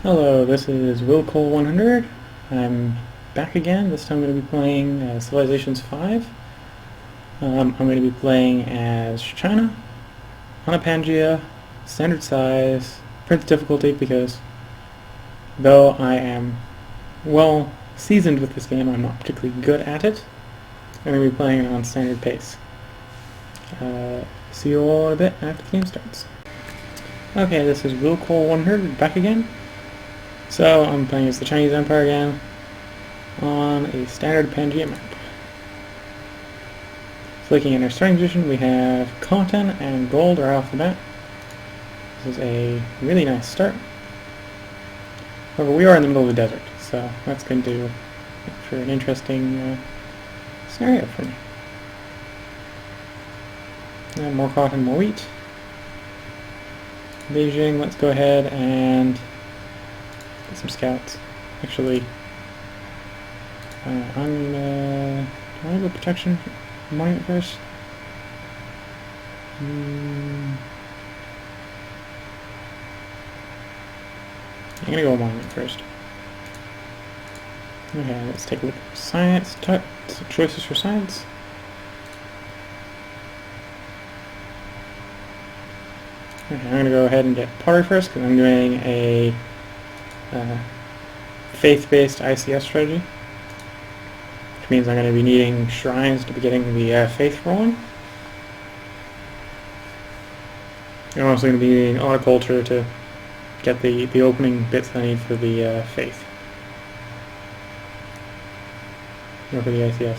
Hello, this is Willcol100. I'm back again. This time I'm going to be playing Civilizations 5. I'm going to be playing as China, on a Pangea, standard size, Prince difficulty because though I am well seasoned with this game, I'm not particularly good at it. I'm going to be playing it on standard pace. See you all in a bit after the game starts. Okay, this is Willcol100 back again. So I'm playing as the Chinese Empire again on a standard Pangea map. Looking in our starting position, we have cotton and gold right off the bat. This is a really nice start. However, we are in the middle of the desert, so that's going to make for an interesting scenario for me. And more cotton, more wheat. Beijing, let's go ahead and get some scouts. Actually, do I want to go protection monument first? I'm gonna go monument first. Okay, let's take a look at science. Choices for science. Okay, I'm gonna go ahead and get pottery first because I'm doing a faith-based ICS strategy, which means I'm going to be needing shrines to be getting the faith rolling. I'm also going to be needing a lot of culture to get the opening bits I need for the faith, or for the ICS.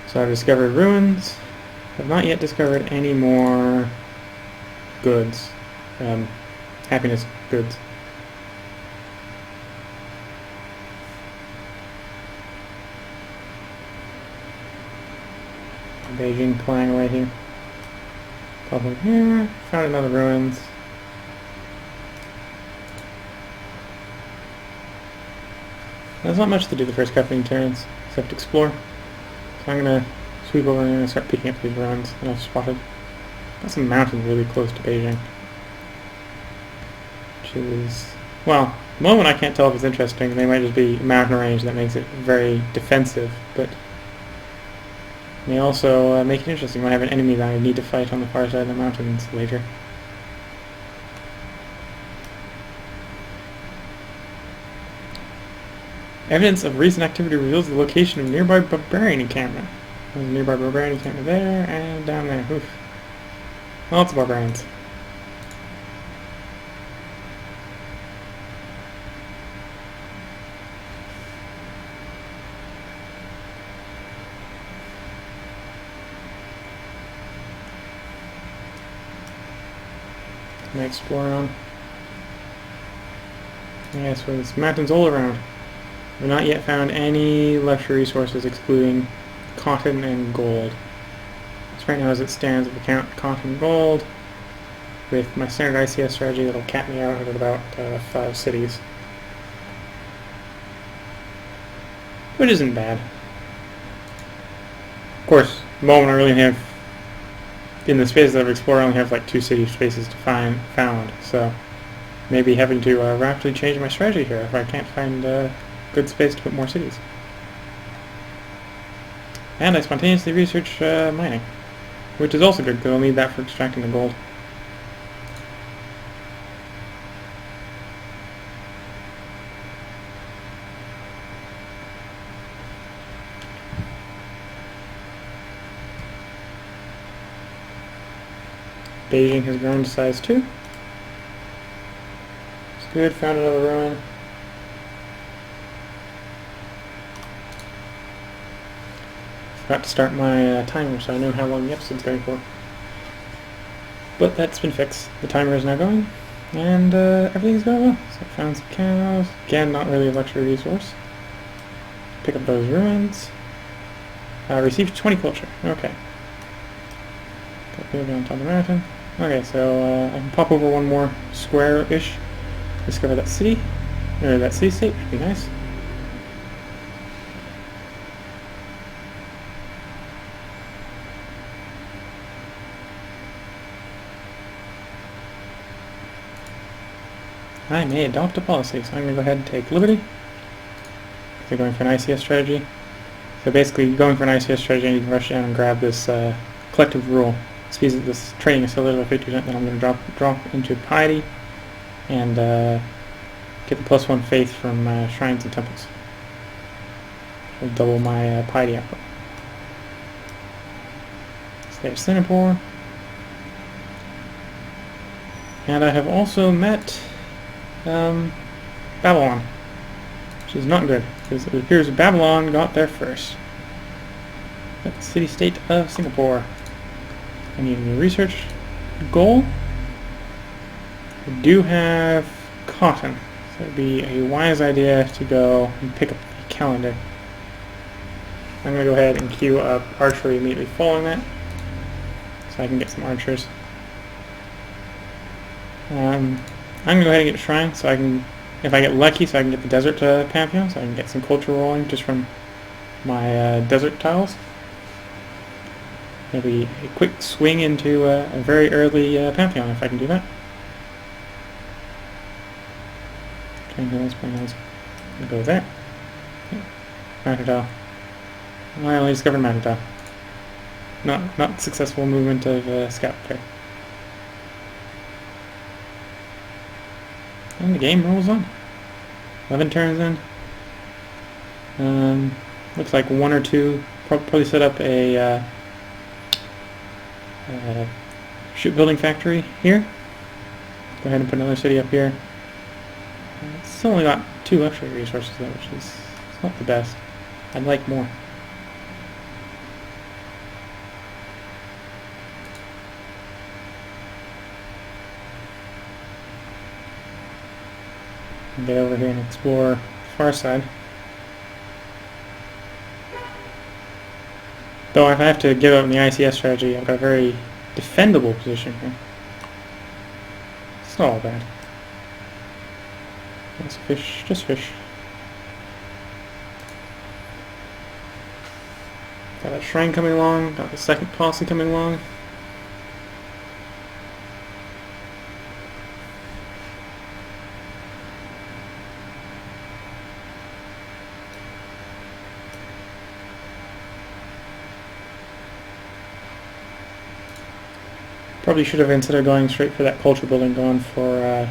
So I've discovered ruins. I've not yet discovered any more goods, happiness goods. Beijing playing away here. Pop over here. Found another ruins. There's not much to do the first couple of turns except explore. So I'm gonna sweep over and start picking up these ruins that I've spotted. Got some mountains really close to Beijing, which is, well, at the moment I can't tell if it's interesting. They might just be a mountain range that makes it very defensive, but may also make it interesting when I have an enemy that I need to fight on the far side of the mountains later. Evidence of recent activity reveals the location of nearby barbarian encampment. There's a nearby barbarian encampment there and down there. Oof. Lots of barbarians. I'm gonna explore on. Yeah, so there's mountains all around. We've not yet found any luxury resources excluding cotton and gold. So right now as it stands, if we count cotton and gold, with my standard ICS strategy that'll cap me out at about 5 cities. Which isn't bad. Of course, at the moment I really have, in the spaces that I've explored, I only have like 2 city spaces to found, so maybe having to rapidly change my strategy here if I can't find good space to put more cities. And I spontaneously research mining, which is also good because I'll need that for extracting the gold. Beijing has grown to size 2. It's good, found another ruin. Forgot to start my timer so I know how long the episode's going for. But that's been fixed. The timer is now going, and everything's going well. So I found some cows. Again, not really a luxury resource. Pick up those ruins. Received 20 culture. Okay. Got here on top of the mountain. Okay, so I can pop over one more square-ish. Discover that city, or that city-state, which would be nice. I may adopt a policy, so I'm going to go ahead and take Liberty. They're going for an ICS strategy. So basically, going for an ICS strategy, you can rush down and grab this collective rule. This training is still by 50%, then I'm going to drop into Piety and get the +1 faith from shrines and temples. Will double my Piety output. So there's Singapore. And I have also met Babylon, which is not good, because it appears Babylon got there first. That's the city-state of Singapore. I need a new research goal. I do have cotton, so it would be a wise idea to go and pick up the calendar. I'm going to go ahead and queue up archery immediately following that, so I can get some archers. I'm going to go ahead and get a shrine, so I can, if I get lucky, so I can get the desert pantheon, so I can get some culture rolling just from my desert tiles. It'll be a quick swing into a very early pantheon if I can do that. Okay, bring those. We'll go there. Matter tile. I only discovered matter tile. Not successful movement of scout there. And the game rolls on. 11 turns in. Looks like one or two. Probably set up a shipbuilding factory here. Go ahead and put another city up here. It's still only got 2 luxury resources though, which is not the best. I'd like more. Get over here and explore the far side. Though if I have to give up in the ICS strategy, I've got a very defendable position here. It's not all bad. That's fish, just fish. Got a shrine coming along, got the second policy coming along. Probably should have, instead of going straight for that culture building, gone for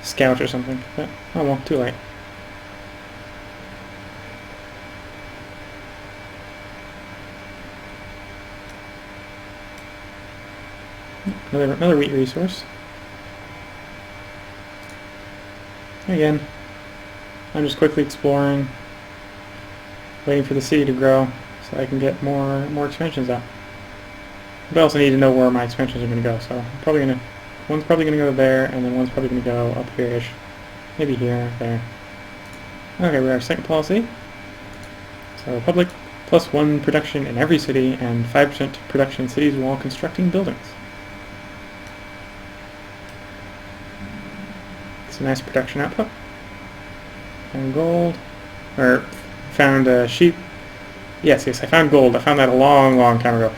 scout or something. But, oh well, too late. Another wheat resource. Again, I'm just quickly exploring, waiting for the city to grow so I can get more expansions out. But I also need to know where my expansions are going to go, so one's probably going to go there, and then one's probably going to go up here-ish. Maybe here, there. Okay, we're our second policy. So Republic, +1 production in every city, and 5% production in cities while constructing buildings. It's a nice production output. Found gold. Or, found sheep. Yes, I found gold. I found that a long time ago.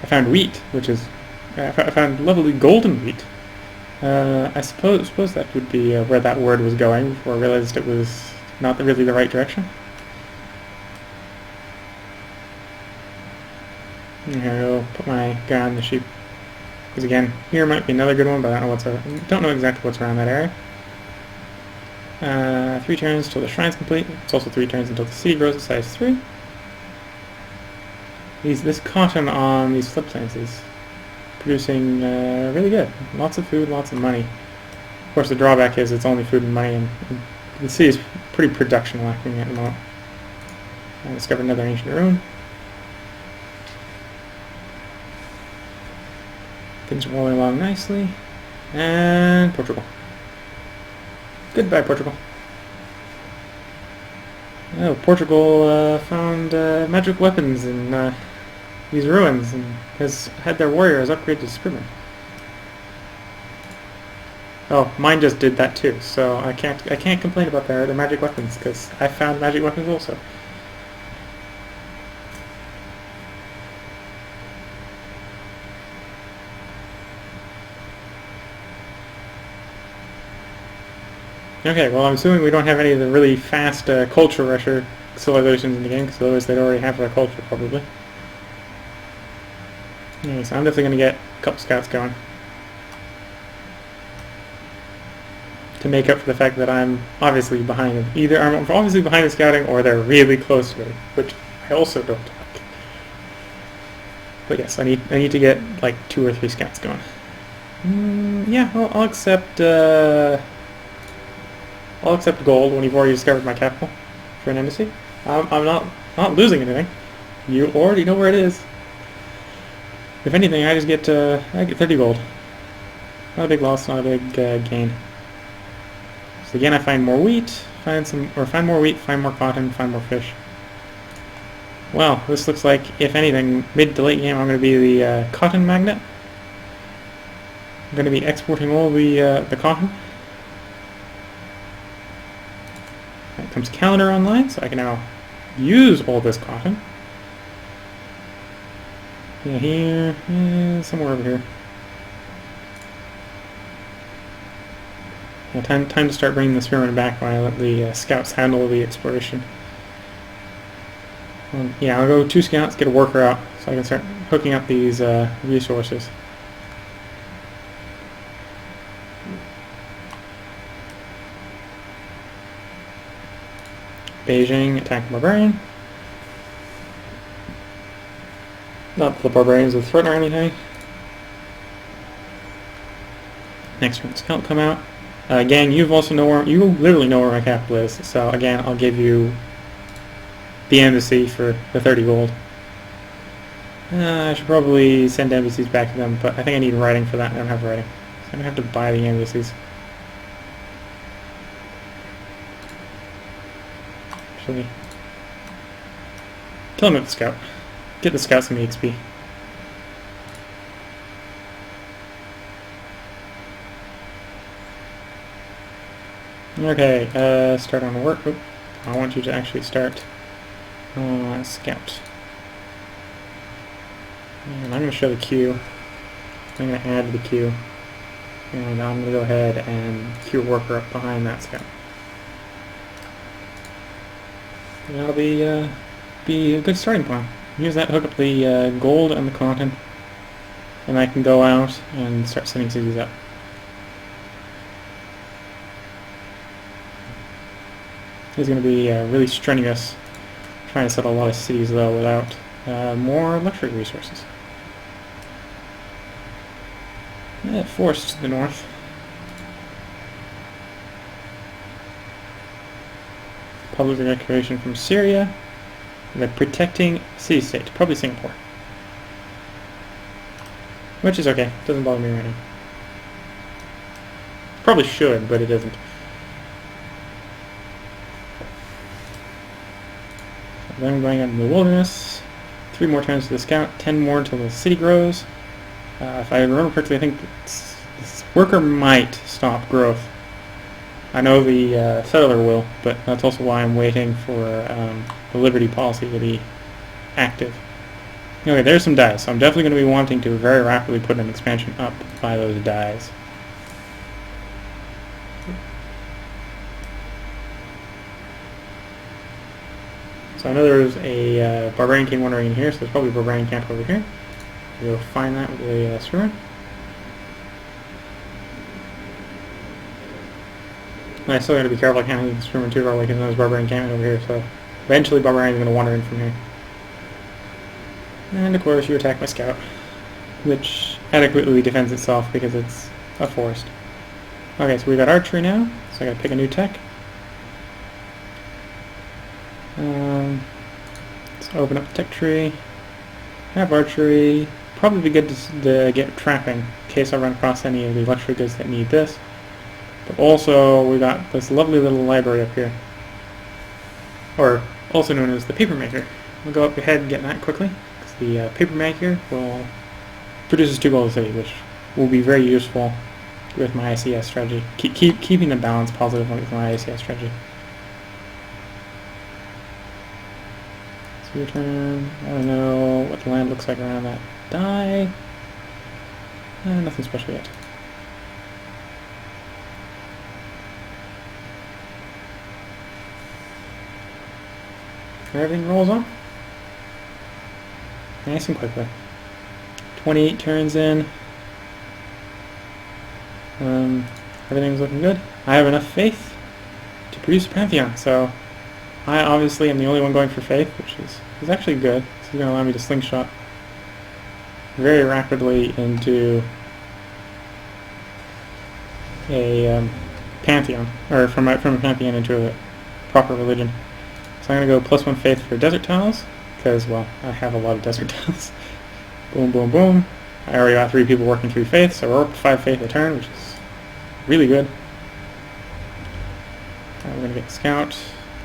I found wheat, which is... I found lovely golden wheat. I suppose that would be where that word was going before I realized it was not really the right direction. And here I'll put my guy on the sheep. Because again, here might be another good one, but I don't know exactly what's around that area. 3 turns till the shrine's complete. It's also 3 turns until the city grows to size 3. This cotton on these floodplains is producing really good. Lots of food, lots of money. Of course, the drawback is it's only food and money, and the city is pretty production lacking at the moment. I discovered another ancient ruin. Things are rolling along nicely. And Portugal. Goodbye, Portugal. Oh, Portugal found magic weapons in these ruins and has had their warriors upgrade to spearmen. Oh, mine just did that too, so I can't complain about their magic weapons because I found magic weapons also. Okay, well I'm assuming we don't have any of the really fast culture rusher civilizations in the game, because otherwise they'd already have their culture probably. Okay, so I'm definitely going to get a couple scouts going. To make up for the fact that I'm obviously behind them. Either I'm obviously behind the scouting, or they're really close to me, which I also don't like. But yes, I need to get like 2 or 3 scouts going. Yeah, I'll accept gold when you've already discovered my capital for an embassy. I'm not losing anything. You already know where it is. If anything, I just get I get 30 gold. Not a big loss, not a big gain. So again, I find more wheat, find more wheat, find more cotton, find more fish. Well, this looks like, if anything, mid to late game, I'm going to be the cotton magnet. I'm going to be exporting all the cotton. That comes calendar online, so I can now use all this cotton. Yeah, here, somewhere over here. Yeah, time to start bringing the spearmen back while I let the scouts handle the exploration. Yeah, I'll go 2 scouts, get a worker out, so I can start hooking up these resources. Beijing, attack barbarian. Not that the barbarians are a threat or anything. Next turn, scout come out. Gang, you literally know where my capital is. So again, I'll give you the embassy for the 30 gold. I should probably send embassies back to them, but I think I need writing for that. I don't have writing, so I'm gonna have to buy the embassies. Actually, kill him with the scout. Get the scouts some EXP. Okay, start on work. Oop. I want you to actually start scout. And I'm going to show the queue. I'm going to add to the queue. And I'm going to go ahead and queue a worker up behind that scout. And that'll be a good starting point. Use that to hook up the gold and the cotton. And I can go out and start sending cities up. It's going to be really strenuous trying to settle a lot of cities though without more luxury resources. Forests to the north. Public declaration from Syria. They're protecting city-state, probably Singapore. Which is okay, doesn't bother me right now. Probably should, but it doesn't. Then I'm going out in the wilderness. 3 more turns to the scout, 10 more until the city grows. If I remember correctly, I think this worker might stop growth. I know the settler will, but that's also why I'm waiting for the Liberty policy to be active. Okay, there's some dies, so I'm definitely going to be wanting to very rapidly put an expansion up by those dies. So I know there's a barbarian king wandering in here, so there's probably a barbarian camp over here. We'll find that with the spearman. I still got to be careful I can't leave the spearman too far away because there's barbarian camp over here, so eventually barbarians are going to wander in from here. And of course you attack my scout, which adequately defends itself because it's a forest. Okay, so we got archery now, so I got to pick a new tech. Let's open up the tech tree. Have archery. Probably be good to get trapping in case I run across any of the luxury goods that need this. But also we got this lovely little library up here, or also known as the paper maker. We'll go up ahead and get that quickly because the paper maker will produces 2 gold a city, which will be very useful with my ICS strategy. Keeping the balance positive with my ICS strategy. Your turn. I don't know what the land looks like around that die. Nothing special yet. and everything rolls on. Nice and quickly. 28 turns in. Everything's looking good. I have enough faith to produce a Pantheon, so I obviously am the only one going for faith, which is actually good. This is going to allow me to slingshot very rapidly into a Pantheon, or from a Pantheon into a proper religion. So I'm going to go +1 faith for desert tiles, because, well, I have a lot of desert tiles. Boom, boom, boom. I already got 3 people working 3 faith, so we're up to 5 faith a turn, which is really good. We're going to get scout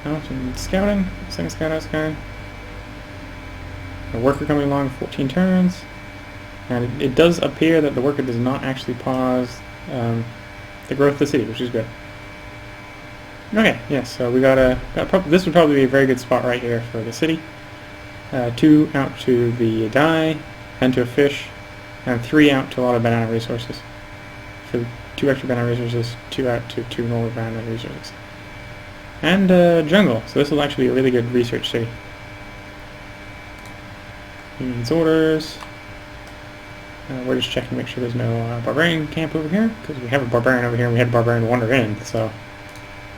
out and scouting. Second scout out scouting. A worker coming along 14 turns. And it does appear that the worker does not actually pause the growth of the city, which is good. Okay, yeah, so we this would probably be a very good spot right here for the city. 2 out to the dye, and to a fish, and 3 out to a lot of banana resources. For 2 extra banana resources, 2 out to 2 normal banana resources. And jungle, so this will actually be a really good research city. Union's orders. We're just checking to make sure there's no barbarian camp over here, because we have a barbarian over here and we had a barbarian wander in, so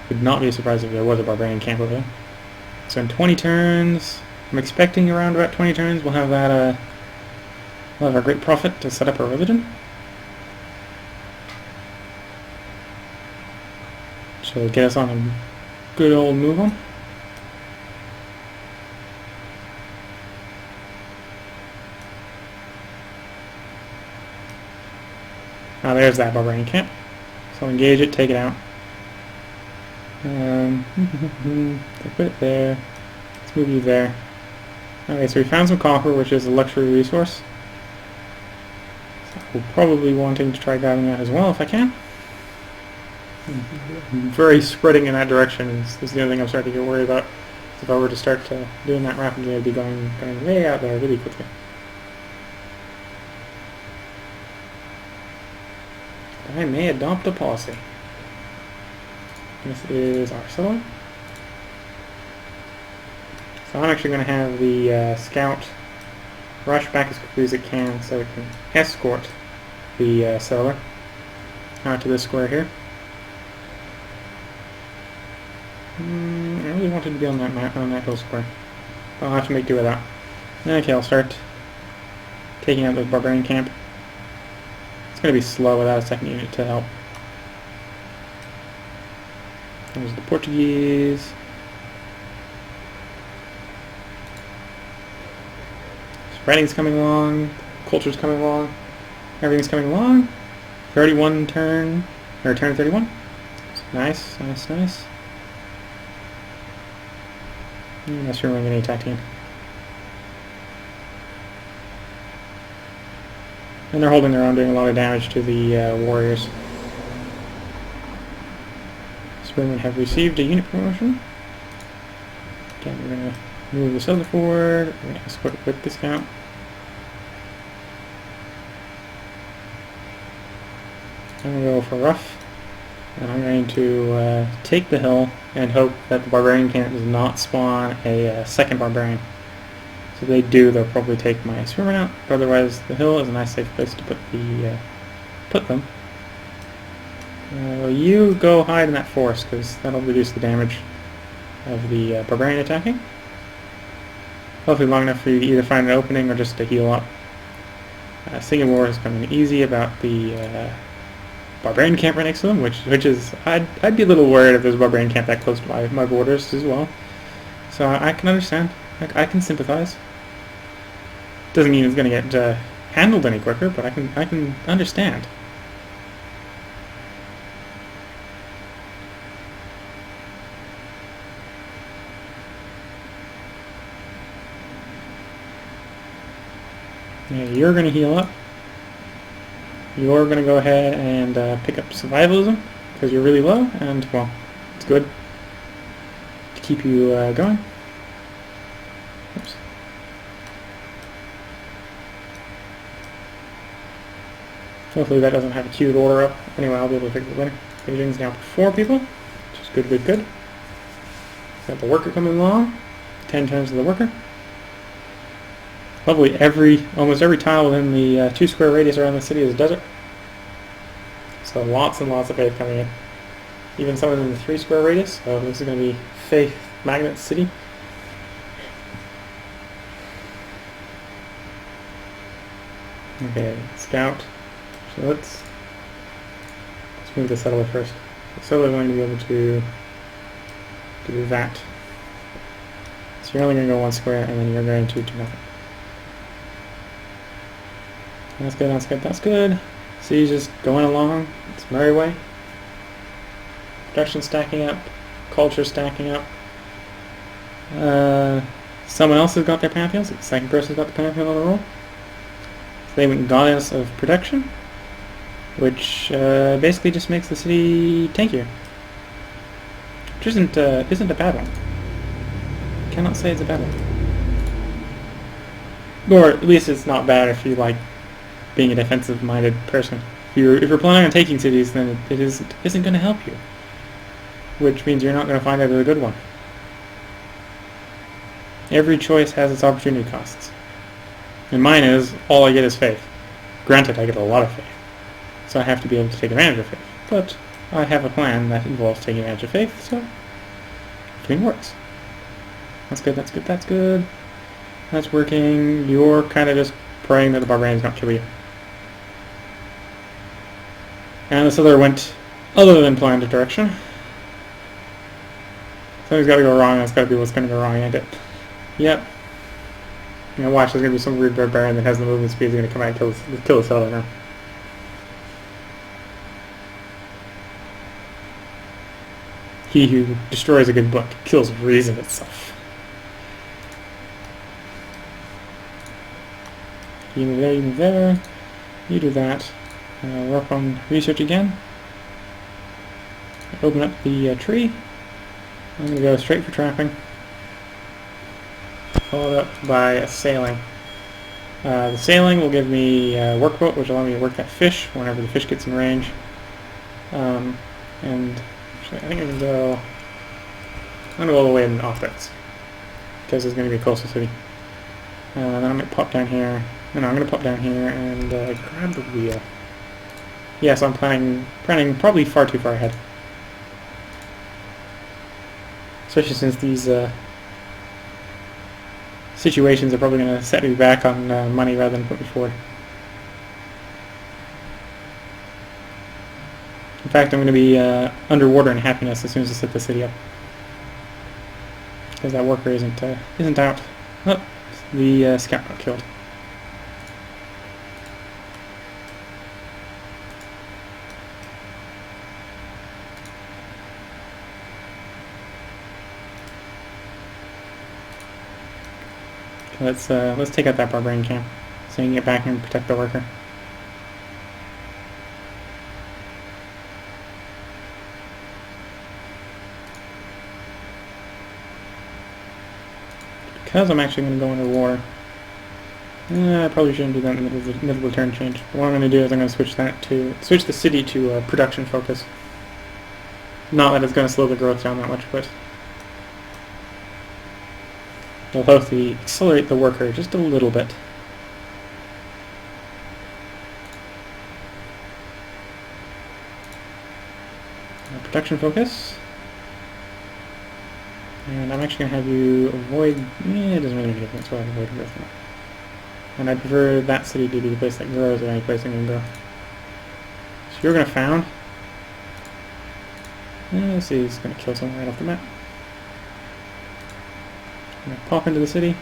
would not be surprised if there was a barbarian camp over there. So in 20 turns, I'm expecting around about 20 turns, we'll have that, we'll have our great prophet to set up our religion. Which will get us on a good old move on. Now there's that barbarian camp. So engage it, take it out. Put it there. Let's move you there. Okay, so we found some copper, which is a luxury resource. So we're probably wanting to try grabbing that as well if I can. Very spreading in that direction is the only thing I'm starting to get worried about. If I were to start doing that rapidly, I'd be going way out there really quickly. I may adopt a policy. This is our settler. So I'm actually going to have the scout rush back as quickly as it can so it can escort the settler out to this square here. I really wanted to be on that map, on that hill square. But I'll have to make do with that. Okay, I'll start taking out the barbarian camp. It's going to be slow without a second unit to help. There's the Portuguese. Writing's coming along. Culture's coming along. Everything's coming along. 31 turn, or turn 31. Nice, nice, nice. Unless you're running any attacking. And they're holding their own, doing a lot of damage to the warriors. Spearmen have received a unit promotion. Again, we're going to move this other forward. We're going to escort it with the scout. I'm going to go for rough. And I'm going to take the hill and hope that the barbarian camp does not spawn a second barbarian. So if they do, they'll probably take my spearmen out. But otherwise, the hill is a nice safe place to put them. You go hide in that forest, because that'll reduce the damage of the barbarian attacking. Hopefully long enough for you to either find an opening or just to heal up. Singing War is coming easy about the barbarian camp right next to them, which is I'd be a little worried if there's a barbarian camp that close to my borders as well. So I can understand. I can sympathize. Doesn't mean it's going to get handled any quicker, but I can understand. Yeah, you're going to heal up. You're going to go ahead and pick up survivalism because you're really low, and well, it's good to keep you going. Oops. Hopefully that doesn't have a queued order up. Anyway, I'll be able to pick the winner. Beijing's down to 4 people, which is good, good, good. Got the worker coming along. 10 turns of the worker. Lovely, almost every tile within the 2 square radius around the city is desert. So lots and lots of faith coming in. Even some within the 3 square radius, so this is going to be Faith Magnet City. Okay, scout. So let's move the settler first. The settler is going to be able to do that. So you're only going to go 1 square, and then you're going to do nothing. That's good, that's good, that's good. See, he's just going along. It's merry way. Production stacking up. Culture stacking up. Someone else has got their pantheons. The second person's got the pantheon on the roll. So they went Goddess of Protection, which basically just makes the city tankier. Which isn't a bad one. Cannot say it's a bad one. Or at least it's not bad if you like being a defensive-minded person. If you're planning on taking cities, then it isn't going to help you. Which means you're not going to find it as a good one. Every choice has its opportunity costs. And mine is, all I get is faith. Granted, I get a lot of faith. So I have to be able to take advantage of faith. But I have a plan that involves taking advantage of faith, so everything works. That's good, that's good, that's good. That's working. You're kind of just praying that the barbarians don't kill you. And this other went other than planned direction. Something's got to go wrong. That's got to be what's going to go wrong, ain't it? Yep. You know, watch. There's going to be some weird barbarian that has the movement speed. He's going to come out and kill the settler now. He who destroys a good book kills reason itself. You move there, you move there. You do that. Work on research again. Open up the tree. I'm going to go straight for trapping. Followed up by a sailing. The sailing will give me a workboat, which will allow me to work that fish whenever the fish gets in range. And actually, I think I'm going to go all the way in offense, because it's going to be a coastal city. Then I'm going to pop down here. No, I'm going to pop down here and grab the wheel. Yes, I'm planning probably far too far ahead. Especially since these situations are probably going to set me back on money rather than put me forward. In fact, I'm going to be underwater in happiness as soon as I set the city up, because that worker isn't out. Oh, the scout got killed. Let's take out that barbarian camp so you can get back and protect the worker. Because I'm actually going to go underwater. I probably shouldn't do that in the middle of the turn change. But what I'm going to do is I'm going to switch the city to production focus. Not that it's going to slow the growth down that much, but it'll hopefully accelerate the worker just a little bit. Production focus. And I'm actually going to have you avoid... it doesn't really make a difference what I avoid growth now. And I prefer that city to be the place that grows or any place I'm going to go. So you're going to found. Let's see, he's going to kill someone right off the map. I'm going to pop into the city.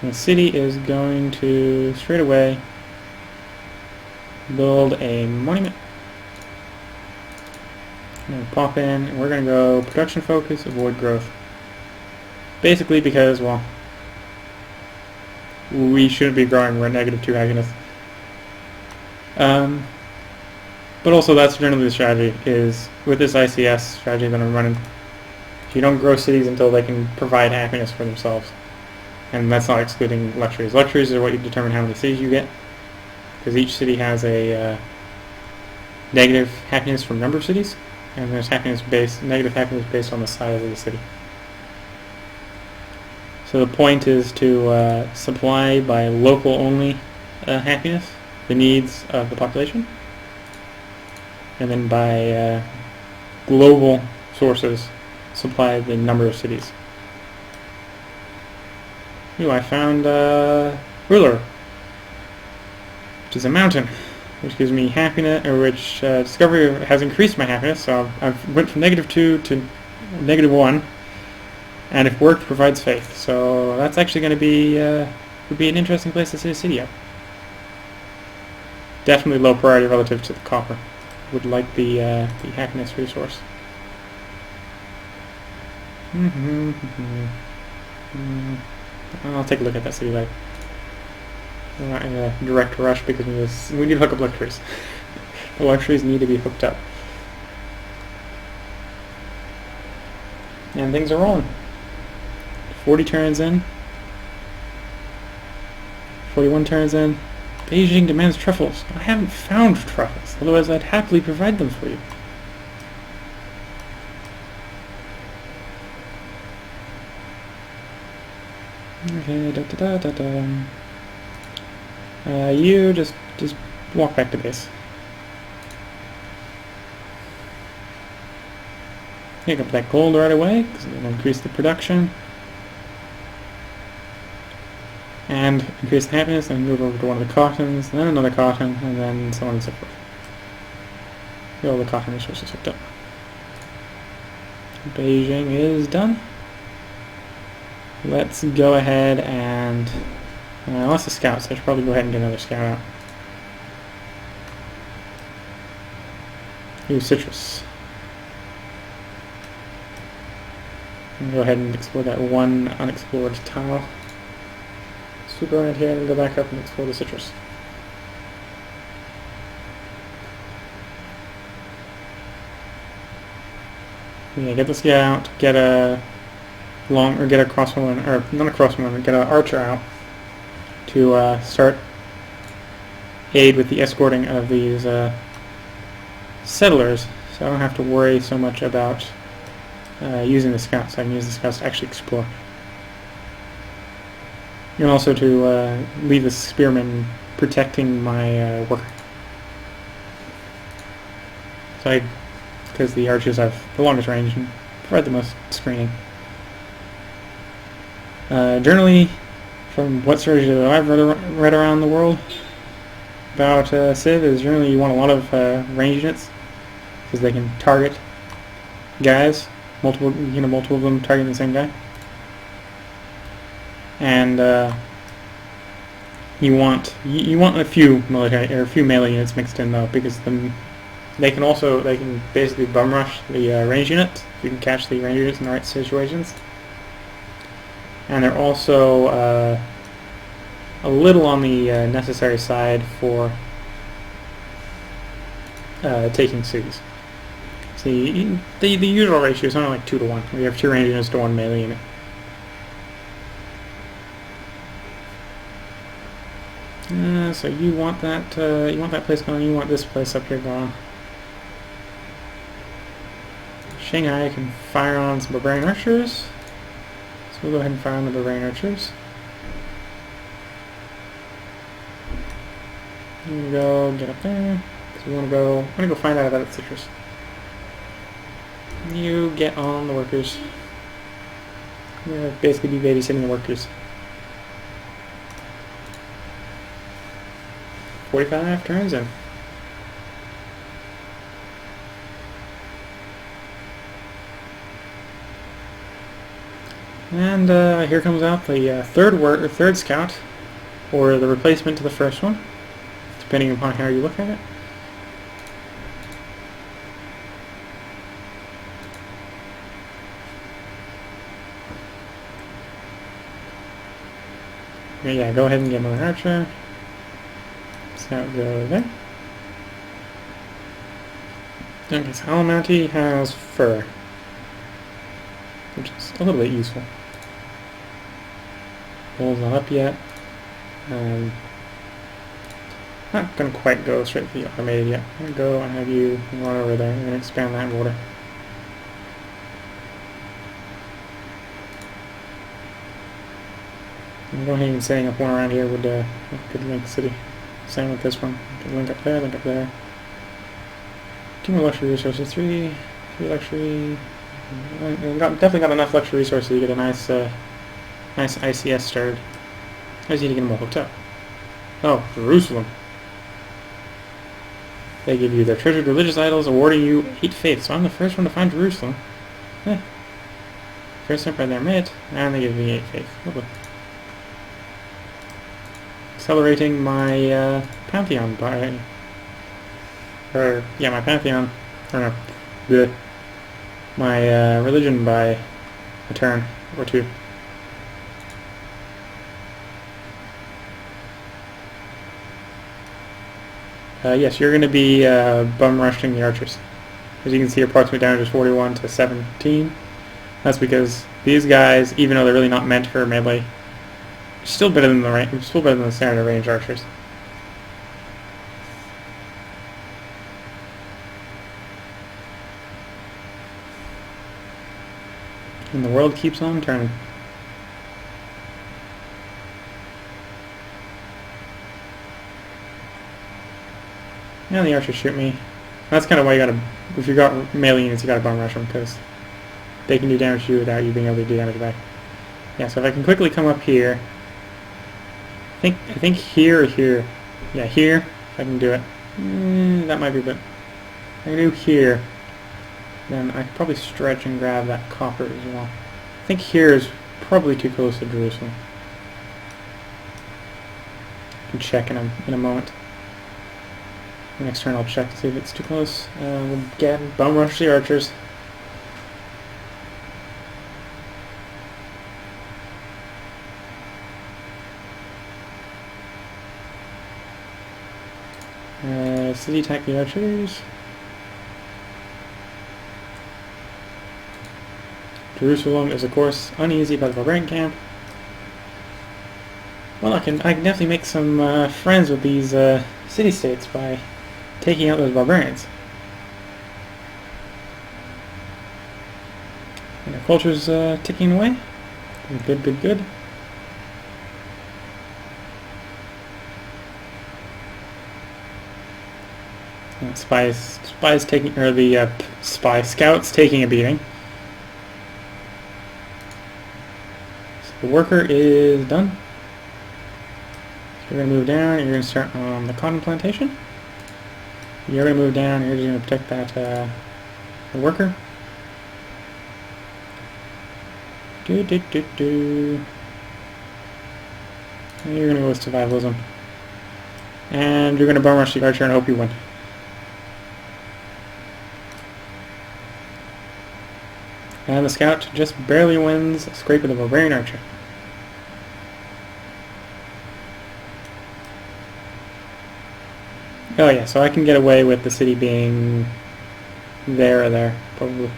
And the city is going to, straight away, build a monument. I'm going to pop in, and we're going to go production focus, avoid growth. Basically because, well, we shouldn't be growing, we're at -2 happiness. But also that's generally the strategy, is with this ICS strategy that I'm running, you don't grow cities until they can provide happiness for themselves. And that's not excluding luxuries. Luxuries are what you determine how many cities you get, because each city has a negative happiness from number of cities. and there's negative happiness based on the size of the city. So the point is to supply by local only happiness, the needs of the population, and then by global sources, supply the number of cities. Ooh, I found ruler, which is a mountain, which gives me happiness, or which discovery has increased my happiness. So I've went from -2 to -1, and if worked, provides faith. So that's actually going to be would be an interesting place to set a city up. Definitely low priority relative to the copper. Would like the happiness resource. I'll take a look at that city later. We're not in a direct rush because we need to hook up luxuries. The luxuries need to be hooked up. And things are rolling. 40 turns in. 41 turns in. Beijing demands truffles. I haven't found truffles, otherwise I'd happily provide them for you. Okay, you just walk back to base. Pick up that gold right away, because it'll increase the production. And increase the happiness, and move over to one of the cottons, then another cotton, and then so on and so forth. Get all the cotton resources hooked up. Beijing is done. Let's go ahead and... lots of scouts, I should probably go ahead and get another scout out. Ooh, citrus. Go ahead and explore that one unexplored tile. Swoop around here and go back up and explore the citrus. Yeah, get the scout out, get a get a crossbowman, or not a crossbowman, get an archer out to start aid with the escorting of these settlers, so I don't have to worry so much about using the scouts. I can use the scouts to actually explore. And also to leave the spearmen protecting my worker. So because the archers have the longest range and provide the most screening. Generally, from what strategy that I've read around the world about Civ, is generally you want a lot of range units because they can target guys, multiple of them targeting the same guy. And you want a few military or a few melee units mixed in though, because they can basically bum rush the range units. You can catch the range units in the right situations. And they're also a little on the necessary side for taking cities. See, the usual ratio is only like 2 to 1. We have 2 range units to 1 melee unit. So you want that place gone. You want this place up here gone. Shanghai can fire on some barbarian archers. So we'll go ahead and fire on the barbarian archers. I'm gonna go get up there. Cause we want to go find out about its citrus. You get on the workers. I'm gonna basically be babysitting the workers. 45 turns in. And here comes out the third scout, or the replacement to the first one, depending upon how you look at it. Yeah, go ahead and get another archer. Scout go there. Okay, so Alamanti has fur, which is a little bit useful. Bull's not up yet. Not going to quite go straight for the automated yet. I'm going to go and have you run over there. I'm going to expand that border. I'm going ahead and setting up one around here would could link city. Same with this one. Could link up there, link up there. 2 more luxury resources. 3 luxury. Definitely got enough luxury resources to get a nice ICS started. I just need to get them all hooked up. Oh, Jerusalem. They give you their treasured religious idols, awarding you 8 faiths. So I'm the first one to find Jerusalem. First emperor there met, and they give me 8 faiths. Lovely. Accelerating my pantheon by, my pantheon, or no, my religion by a turn or 2. Yes, you're going to be bum rushing the archers. As you can see, approximately damage is 41 to 17. That's because these guys, even though they're really not meant for melee, still better than the standard range archers. And the world keeps on turning. Now the archers shoot me. That's kind of why you gotta, if you got melee units, you gotta bum rush them, because they can do damage to you without you being able to do damage back. Yeah, so if I can quickly come up here, I think here or here. Yeah, here, if I can do it. That might be a bit. I can do here. Then I could probably stretch and grab that copper as well. I think here is probably too close to Jerusalem. I can check in a moment. Next turn I'll check to see if it's too close. Again, bum rush the archers. City attack the archers. Jerusalem is of course uneasy by the barbarian camp. Well, I can definitely make some friends with these city-states by taking out those barbarians. And our culture's ticking away. Good, good, good. Spies taking, or the spy scouts taking a beating. So the worker is done. So you're gonna move down. And you're gonna start on the cotton plantation. You're gonna move down. You're just gonna protect that the worker. And you're gonna go with survivalism. And you're gonna bum rush the archer and hope you win. And the scout just barely wins, scraping the barbarian archer. Oh yeah, so I can get away with the city being there or there, probably.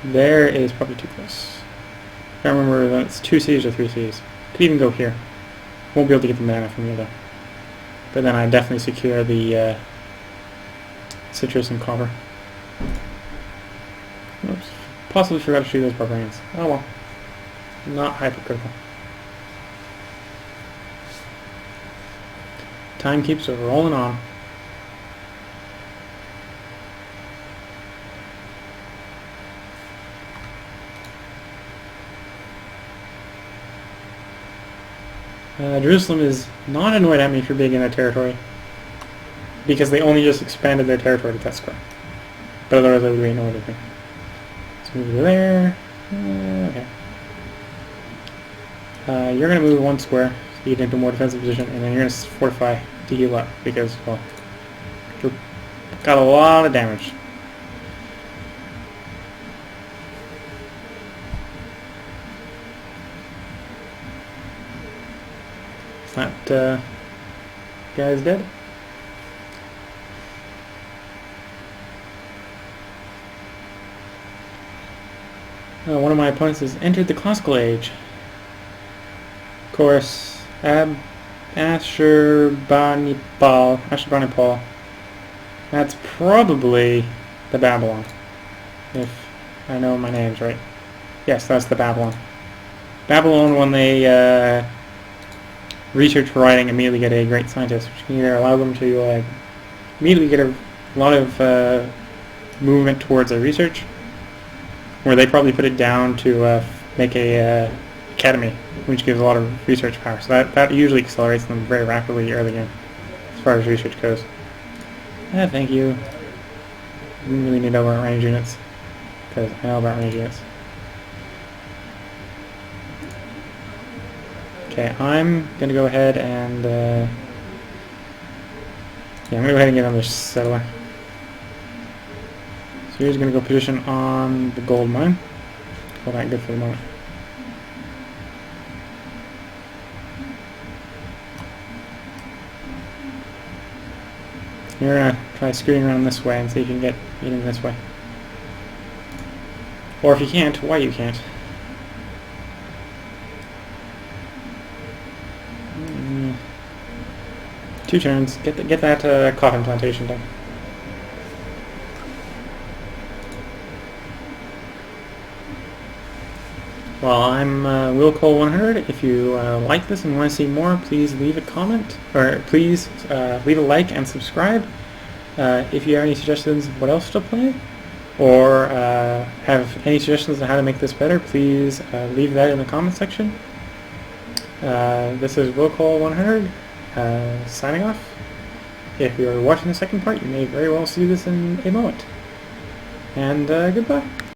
There is probably too close. I can't remember if it's 2 cities or 3 cities. Could even go here. Won't be able to get the mana from here though. But then I definitely secure the citrus and copper. Oops. Possibly forgot to shoot those barbarians. Oh well. Not hypercritical. Time keeps rolling on. Jerusalem is not annoyed at me for being in their territory, because they only just expanded their territory to Tesco. But otherwise they would be annoyed at me. So move there. Okay. You're going to move 1 square to get into a more defensive position, and then you're going to fortify to heal up, because, well, you've got a lot of damage. That guy's dead. One of my opponents has entered the classical age. Of course, Ashurbanipal. That's probably the Babylon, if I know my names right. Yes, that's the Babylon. Babylon, when they research for writing, immediately get a great scientist, which can either allow them to immediately get a lot of movement towards their research, where they probably put it down to make a academy, which gives a lot of research power. So that usually accelerates them very rapidly early in, as far as research goes. Thank you. Didn't really need to know about range units, because I know about range units. Okay, I'm going to go ahead and yeah, I'm going to go ahead and get another settler. So he's going to go position on the gold mine. Call that good for the moment. You're going to try scooting around this way and see if you can get in this way. Or if you can't, why you can't. Two turns. Get that coffin plantation done. Well, I'm Willcol100. If you like this and want to see more, please leave a comment, or please leave a like and subscribe. If you have any suggestions of what else to play, or have any suggestions on how to make this better, please leave that in the comment section. This is Willcol100 signing off. If you're watching the second part, you may very well see this in a moment. And goodbye.